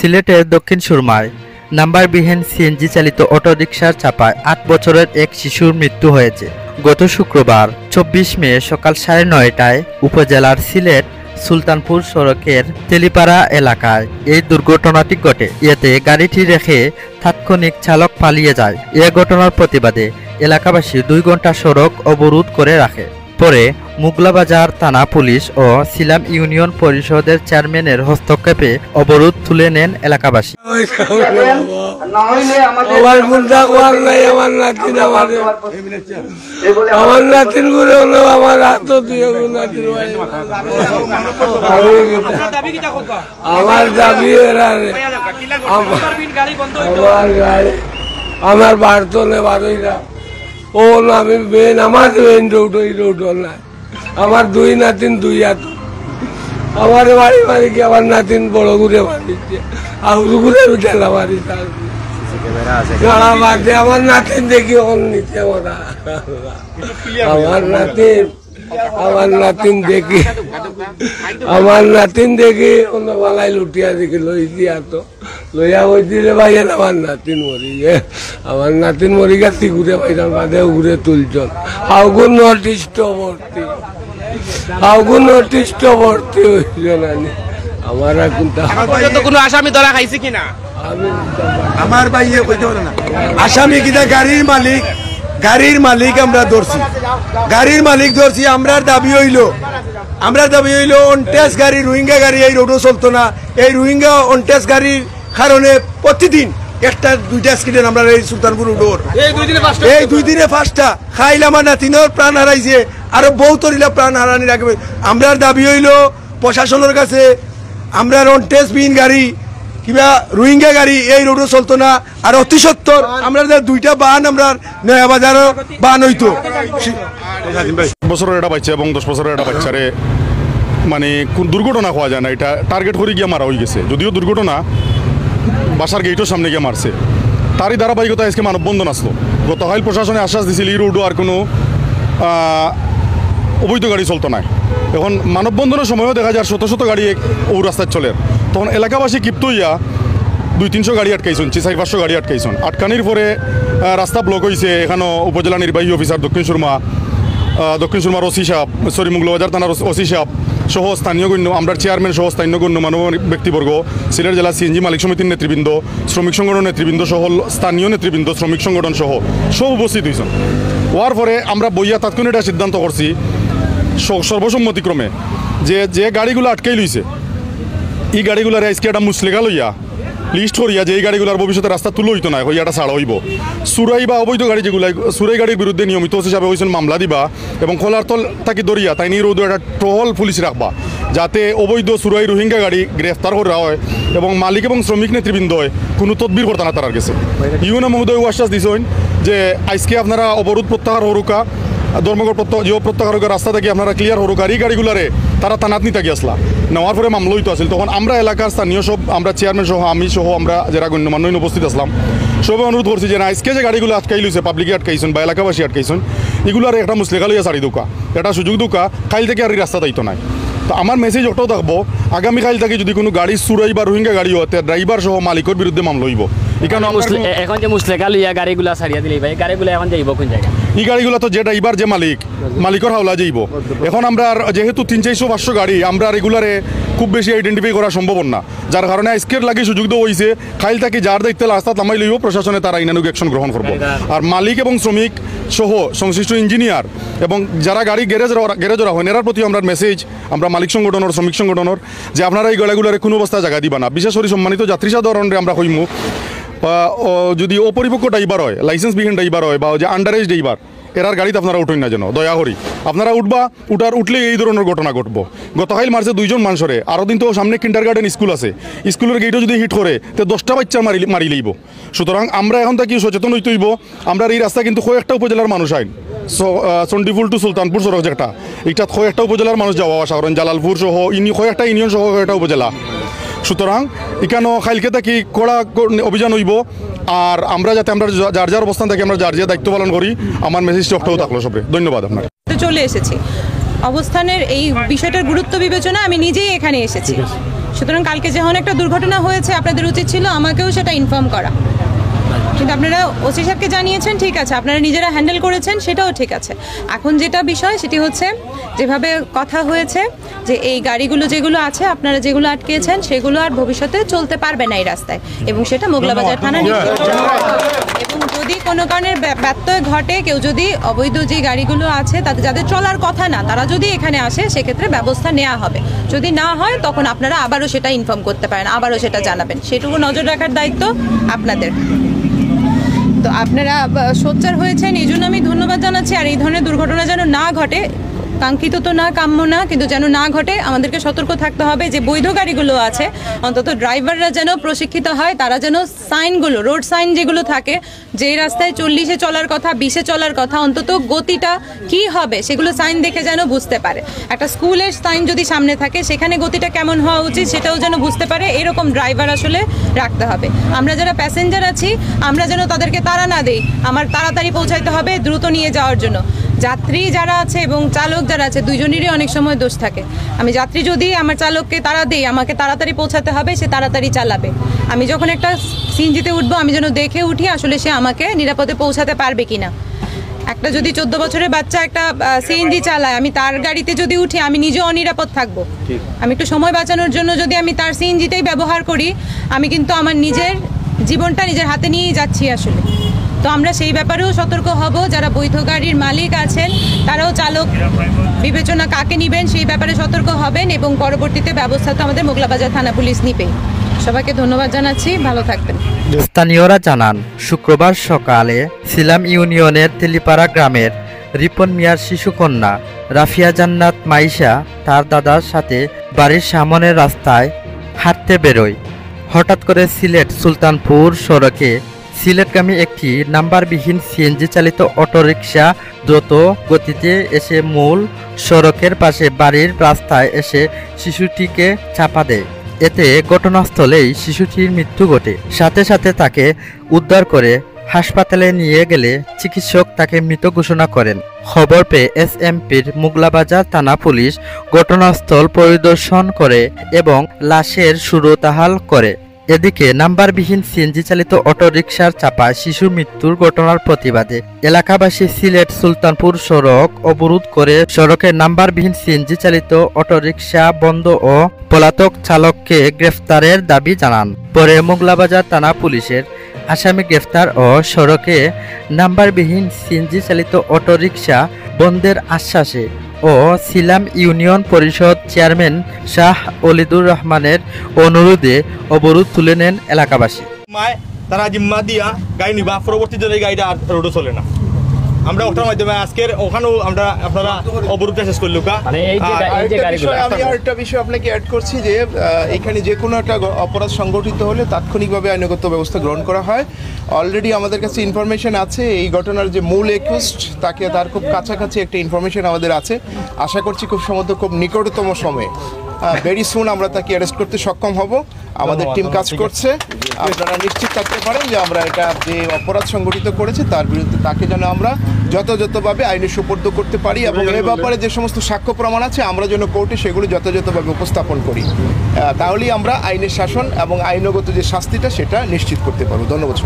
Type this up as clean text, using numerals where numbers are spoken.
সিলেটের দক্ষিণ সুরমায় নাম্বারবিহীন সিএনজি চালিত অটোরিকশার চাপায় ৮ বছরের এক শিশুর মৃত্যু হয়েছে। গত শুক্রবার ২৪ মে সকাল ৯:৩০টায় উপজেলার সিলেট সুলতানপুর সড়কের তেলিপাড়া এলাকায় এই দুর্ঘটনাটি ঘটে। এতে গাড়িটি রেখে তাৎক্ষণিক চালক পালিয়ে যায়। এ ঘটনার প্রতিবাদে এলাকাবাসী ২ ঘন্টা সড়ক অবরোধ করে রাখে। পরে মুগলাবাজার থানা পুলিশ ও সিলাম ইউনিয়ন পরিষদের চেয়ারম্যানের হস্তক্ষেপে অবরোধ তুলে নেন এলাকাবাসী। আমার বাড়তলে বাড়ইরা ও আমি বেন আমার বেন রৌট আমার ২ নাতিন ২ হাত আমার বাড়ি বাড়ি কি আমার নাতিন বড় ঘুরে মারিছে আউরু ঘুরে ঠেলা মারি গাড়া বাদে আমার নাতিন দেখি অন নিচে ওরা আমার নাতিন দেখি অন্য বালাই লুটিয়া দেখি লই দিয়া তো লইয়া ওই দিলে ভাইয়ের আমার নাতিন মরি গেছি ঘুরে পাইলাম বাদেও ঘুরে তুলছন আগুন নটিষ্ট ভর্তি হইল না আমার কোনো আসামি ধরা খাইছে কিনা আমার ভাইয়ে কইতে পারে না আসামি কিনা গাড়ির মালিক আমরা ধরছি আমরার দাবি হইল অনটেস গাড়ি রোহিঙ্গা গাড়ি এই রোডও চলতো না। এই রোহিঙ্গা অনটেস গাড়ির কারণে প্রতিদিন 1-2টা অ্যাক্সিডেন্ট আমরা এই সুলতানপুর রোড এই 2 দিনে 5টা খাইল আমার নাতিনোর প্রাণ হারাইছে আরো বহুত তরিলা প্রাণ হারানি রাখবে। আমরার দাবি হইল প্রশাসনের কাছে আমরার অনটেস বিহীন গাড়ি কিংবা রোহিঙ্গা গাড়ি এই রোডও চলতো না। আর অতি সত্তর আমরা 2টা বাহন আমরা নয়া বাজারও বাহন হইতো। বছরের একটা বাচ্চা এবং 10 বছরের একটা বাচ্চারে মানে কোন দুর্ঘটনা হওয়া যায় না, এটা টার্গেট করে গিয়ে মারা হয়ে গেছে। যদিও দুর্ঘটনা বাসার গেটের সামনে গিয়ে মারছে, তারই ধারাবাহিকতা আজকে মানববন্ধন আসলো। গতকাল প্রশাসনে আশ্বাস দিয়েছিল এই রোডও আর কোনো অবৈধ গাড়ি চলতো না। এখন মানববন্ধনের সময়ও দেখা যায় শত গাড়ি ও রাস্তায় চলে। তখন এলাকাবাসী ক্ষিপ্ত হইয়া 200-300 গাড়ি আটকাইছেন, 400-500 গাড়ি আটকাইছেন। আটকানির পরে রাস্তা ব্লক হয়েছে। এখানেও উপজেলা নির্বাহী অফিসার দক্ষিণ সুরমার ওসি সাহেব, মুগলবাজার থানার ওসি সাহেব সহ স্থানীয় গণ্য, আমরা চেয়ারম্যান সহ স্থানীয় গণ্য মাননীয় ব্যক্তিবর্গ, সিলেট জেলা সিএনজি মালিক সমিতির নেতৃবৃন্দ, শ্রমিক সংগঠন নেতৃবৃন্দ সহ স্থানীয় নেতৃবৃন্দ, শ্রমিক সংগঠন সহ সব উপস্থিত হয়েছেন। হওয়ার পরে আমরা বইয়া তাৎক্ষণিক একটা সিদ্ধান্ত করছি সর্বসম্মতিক্রমে যে গাড়িগুলো আটকাই লইছে এই গাড়িগুলার আজকে একটা মুসলেখা লইয়া লিস্ট করিয়া যে এই গাড়িগুলার ভবিষ্যতে রাস্তা তুলো হইতো না, হইয়াটা ছাড়া হইব। সুরাই বা অবৈধ গাড়ি যেগুলো সুরাই গাড়ির বিরুদ্ধে নিয়মিত হিসাবে হয়েছেন মামলা দিবা এবং খোলার তল থাকি দরিয়া তাই নিয়ে রোদ একটা টহল পুলিশ রাখবা যাতে অবৈধ সুরাই রোহিঙ্গা গাড়ি গ্রেফতার করা হয় এবং মালিক এবং শ্রমিক নেতৃবৃন্দ কোনো তদবির করতে না তার গেছে। ইউনো মহোদয় আশ্বাস দিয়েছেন যে আজকে আপনারা অবরোধ প্রত্যাহার হরুকা ধর্মঘট প্রত্যাহার রাস্তা থেকে আপনারা ক্লিয়ার হরুক। আর এই গাড়িগুলারে তারা থানাত নিতে গিয়েছিলা নেওয়ার পরে মামলা হইতো আসল। তখন আমরা এলাকার স্থানীয় সব আমরা চেয়ারম্যান সহ আমি সহ আমরা যারা গণ্যমান্য উপস্থিত আসলাম সবে অনুরোধ করছি যে না আজকে যে গাড়িগুলো আটকাই লইছে পাবলিকে আটকাইছেন বা এলাকাবাসী আটকাইছেন এগুলো আর একটা মুসলেখা লইয়া ছাড়ি দোকা এটা সুযোগ দোকা কাল থেকে আর এই রাস্তা দায়িত্ব নাই। তো আমার মেসেজ ওটাও থাকবো আগামীকাল থেকে যদি কোনো গাড়ি চুরাই বা রোহিঙ্গা গাড়ি হয় ড্রাইভার সহ মালিকের বিরুদ্ধে মামলা হইব। এখন যে মুসলেখা লইয়া গাড়িগুলা ছাড়িয়া দিলে ভাই গাড়িগুলো এখন যাইব কোন জায়গায়? এই গাড়িগুলো তো যে ড্রাইভার যে মালিকের হাওলা যাইব। এখন আমরা যেহেতু 300-400 গাড়ি আমরা রেগুলারে খুব বেশি আইডেন্টিফাই করা সম্ভব না, যার কারণে আজকের লাগে সুযোগ দেওয়া হয়েছে খাইল থাকি যার দায়িত্বে রাস্তা নামাই লইব প্রশাসনে তারা আইনানুগ অ্যাকশন গ্রহণ করবো। আর মালিক এবং শ্রমিক সহ সংশ্লিষ্ট ইঞ্জিনিয়ার এবং যারা গাড়ি গ্যারেজরা হয় এরার প্রতি আমরা মেসেজ আমরা মালিক সংগঠনের শ্রমিক সংগঠনের যে আপনারা এই গাড়িগুলোরে কোনো অবস্থায় জায়গা দিবা না। বিশেষ করে সম্মানিত যাত্রী সাধারণরে আমরা কইমু যদি অপরিপক্ক ড্রাইভার হয় লাইসেন্সবিহীন ড্রাইভার হয় বা যে আন্ডার এজ ড্রাইভার এরার গাড়িতে আপনারা উঠেন না যেন দয়া করি আপনারা উঠলে এই ধরনের ঘটনা ঘটবো। গতকাল মারছে 2 জন মানুষরে, আরও দিন তো সামনে কিন্ডারগার্টেন স্কুল আছে, স্কুলের গেটও যদি হিট করে তো 10টা বাচ্চা মারি লইব। সুতরাং আমরা এখন থেকে সচেতন হইতে হইব। আমরা এই রাস্তা কিন্তু কয়েকটা উপজেলার মানুষ আইন চন্ডিফুল টু সুলতানপুর সড়ক যেটা এটা কয়েকটা উপজেলার মানুষ যাওয়া আসা করেন, জালালপুর সহ কয়েকটা ইউনিয়ন সহ কয়েকটা উপজেলা। সুতরাং এখানেও খাইলকে থাকি কড়া অভিযান হইব। আর আমরা যাতে আমরা যার অবস্থান থেকে আমরা যার দায়িত্ব পালন করি আমার মেসেজটা থাকলো সবে। ধন্যবাদ আপনার। চলে এসেছি অবস্থানের এই বিষয়টার গুরুত্ব বিবেচনা আমি নিজেই এখানে এসেছি। সুতরাং কালকে যখন একটা দুর্ঘটনা হয়েছে আপনাদের উচিত ছিল আমাকেও সেটা ইনফর্ম করা, কিন্তু আপনারা ওসি সাহেবকে জানিয়েছেন, ঠিক আছে, আপনারা নিজেরা হ্যান্ডেল করেছেন, সেটাও ঠিক আছে। এখন যেটা বিষয় সেটি হচ্ছে যেভাবে কথা হয়েছে যে এই গাড়িগুলো যেগুলো আছে আপনারা যেগুলো আটকেছেন সেগুলো আর ভবিষ্যতে চলতে পারবে না এই রাস্তায়, এবং সেটা মোগলাবাজার থানা নিশ্চিত করবে। এবং যদি কোনো কারণের ব্যত্যয় ঘটে, কেউ যদি অবৈধ যে গাড়িগুলো আছে তাদের যাদের চলার কথা না তারা যদি এখানে আসে, সেক্ষেত্রে ব্যবস্থা নেওয়া হবে। যদি না হয় তখন আপনারা আবারও সেটা ইনফর্ম করতে পারেন, আবারও সেটা জানাবেন, সেটুকু নজর রাখার দায়িত্ব আপনাদের। তো আপনারা সোচ্চার হয়েছেন, এই জন্য আমি ধন্যবাদ জানাচ্ছি। আর এই ধরনের দুর্ঘটনা যেন না ঘটে, কাঙ্ক্ষিত তো না, কাম্য না, কিন্তু যেন না ঘটে আমাদেরকে সতর্ক থাকতে হবে। যে বৈধ গাড়িগুলো আছে অন্তত ড্রাইভাররা যেন প্রশিক্ষিত হয়, তারা যেন সাইনগুলো, রোড সাইন যেগুলো থাকে, যে রাস্তায় 40-এ চলার কথা, 20-এ চলার কথা, অন্তত গতিটা কি হবে সেগুলো সাইন দেখে যেন বুঝতে পারে। একটা স্কুলের সাইন যদি সামনে থাকে সেখানে গতিটা কেমন হওয়া উচিত সেটাও যেন বুঝতে পারে, এরকম ড্রাইভার আসলে রাখতে হবে। আমরা যারা প্যাসেঞ্জার আছি আমরা যেন তাদেরকে তাড়া না দেই, আমার তাড়াতাড়ি পৌঁছাইতে হবে দ্রুত নিয়ে যাওয়ার জন্য। যাত্রী যারা আছে এবং চালক যারা আছে দুইজনেরই অনেক সময় দোষ থাকে। আমি যাত্রী যদি আমার চালককে তাড়া দিই, আমাকে তাড়াতাড়ি পৌঁছাতে হবে, সে তাড়াতাড়ি চালাবে। আমি যখন একটা সিএনজিতে উঠবো আমি যেন দেখে উঠি আসলে সে আমাকে নিরাপদে পৌঁছাতে পারবে কিনা। একটা যদি 14 বছরের বাচ্চা একটা সিএনজি চালায়, আমি তার গাড়িতে যদি উঠি আমি নিজেও অনিরাপদ থাকবো। আমি একটু সময় বাঁচানোর জন্য যদি আমি তার সিএনজিটাই ব্যবহার করি, আমি কিন্তু আমার নিজের জীবনটা নিজের হাতে নিয়েই যাচ্ছি আসলে। তো আমরা সেই ব্যাপারেও সতর্ক হব, যারা বৈধ গাড়ির মালিক আছেন তারাও চালক বিবেচনা কাকে নেবেন সেই ব্যাপারে সতর্ক হবেন, এবং পরবর্তীতে ব্যবস্থা তো আমাদের মোগলাবাজার থানা পুলিশ নিবেই। সবাইকে ধন্যবাদ জানাচ্ছি, ভালো থাকবেন। স্থানীয়রা জানান, শুক্রবার সকালে সিলাম ইউনিয়নের তেলিপাড়া গ্রামের রিপন মিয়ার শিশুকন্যা রাফিয়া জান্নাত মাইশা তার দাদার সাথে বাড়ির সামনের রাস্তায় হাঁটতে বেরোয়। হঠাৎ করে সিলেট সুলতানপুর সড়কে সিলেটগামী একটি নাম্বারবিহীন সিএনজি চালিত অটোরিকশা দ্রুত গতিতে এসে মূল সড়কের পাশে বাড়ির রাস্তায় এসে শিশুটিকে চাপা দেয়। এতে ঘটনাস্থলেই শিশুটির মৃত্যু ঘটে। সাথে সাথে তাকে উদ্ধার করে হাসপাতালে নিয়ে গেলে চিকিৎসক তাকে মৃত ঘোষণা করেন। খবর পেয়ে এসএমপির মোগলাবাজার থানা পুলিশ ঘটনাস্থল পরিদর্শন করে এবং লাশের সুরতাহাল করে। এদিকে নাম্বারবিহীন সিএনজি চালিত অটোরিকশার চাপায় শিশু মৃত্যুর ঘটনার প্রতিবাদে এলাকাবাসী সিলেট সুলতানপুর সড়ক অবরোধ করে সড়কে নাম্বারবিহীন সিএনজি চালিত অটোরিকশা বন্ধ ও পলাতক চালককে গ্রেফতারের দাবি জানান। পরে মোগলাবাজার থানা পুলিশের আসামি গ্রেফতার ও সড়কে নাম্বারবিহীন সিএনজি চালিত অটোরিকশা বন্ধের আশ্বাসে ও সিলাম ইউনিয়ন পরিষদ চেয়ারম্যান শাহ অলিদুর রহমানের অনুরোধে অবরোধ তুলে নেন এলাকাবাসী। তারা জিম্মা দিয়া গাড়ি নিবা, পরবর্তী দিনে গাড়িটা আর রোডে চলে না। আমরা ওটার মাধ্যমে আজকের ওখানেও আমরা আপনারা অবরোধটা শেষ করল। মানে আমি আরেকটা বিষয় আপনাকে অ্যাড করছি যে এখানে যে কোনো একটা অপরাধ সংগঠিত হলে তাৎক্ষণিকভাবে আইনগত ব্যবস্থা গ্রহণ করা হয়। অলরেডি আমাদের কাছে ইনফরমেশন আছে এই ঘটনার যে মূল একুস্ট তার খুব কাছাকাছি একটা ইনফরমেশন আমাদের আছে। আশা করছি খুব সম্ভবত খুব নিকটতম সময়ে ভেরি সুন আমরা তাকে অ্যারেস্ট করতে সক্ষম হব। আমাদের টিম কাজ করছে, আপনারা নিশ্চিত থাকতে পারেন যে আমরা এটা যে অপরাধ সংগঠিত করেছে তার বিরুদ্ধে তাকে যেন আমরা যথাযথভাবে আইনে সুপর্দ করতে পারি, এবং এ ব্যাপারে যে সমস্ত সাক্ষ্য প্রমাণ আছে আমরা যেন কোর্টে সেগুলো যথাযথভাবে উপস্থাপন করি। তাহলেই আমরা আইনের শাসন এবং আইনগত যে শাস্তিটা সেটা নিশ্চিত করতে পারবো। ধন্যবাদ।